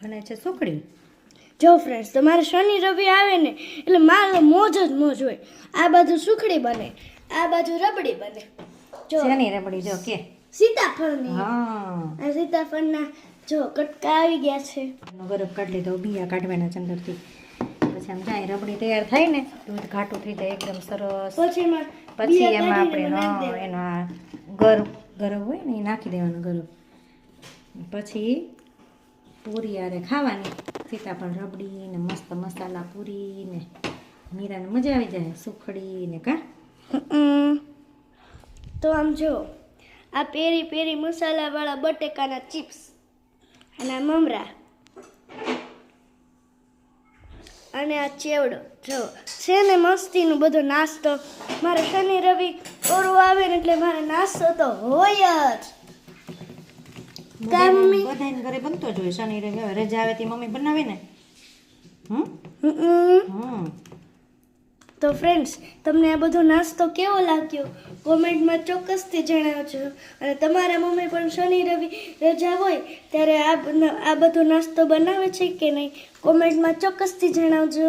બને છે સુખડી. જો ફ્રેન્ડ્સ, તમારે શનિ રવિ આવે ને એટલે મારો મોજ જ મોજ હોય. આ બાજુ સુખડી બને, આ બાજુ રબડી બને. જો શેની રબડી જો કે સીતાફળની. હા આ સીતાફળના જો કટકા આવી ગયા છે. બરફ કાઢી લીધો, બીયા કાઢવાના છે અંદરથી. પછી આમ જાય રબડી તૈયાર થાય ને દૂધ ઘાટું થઈ જાય એકદમ સરસ. પછી એમાં આપણે એનો આ ગરમ હોય ને એ નાખી દેવાનો ગરમ. પછી પૂરી આરે ખાવાની સીતાફળ રબડી ને મસ્ત મસાલા પૂરી ને મીરાને મજા આવી જાય સુખડી ને કા. તો આમ જો આ પેરી પેરી મસાલાવાળા બટેકાના ચિપ્સ અને આ મમરા અને આ ચેવડો જો છે ને મસ્તીનું બધો નાસ્તો. મારે શનિ રવિ ઓરું આવે ને એટલે મારે નાસ્તો તો હોય જ. બધાને ઘરે બનતો જ હોય. શનિ રવિ હવે રજા આવે તે મમ્મી બનાવે ને. તો ફ્રેન્ડ્સ, તમને આ બધો નાસ્તો કેવો લાગ્યો કોમેન્ટમાં ચોક્કસથી જણાવજો. અને તમારા મમ્મી પણ શનિ રવિ રજા હોય ત્યારે આ બધો નાસ્તો બનાવે છે કે નહીં કોમેન્ટમાં ચોક્કસથી જણાવજો.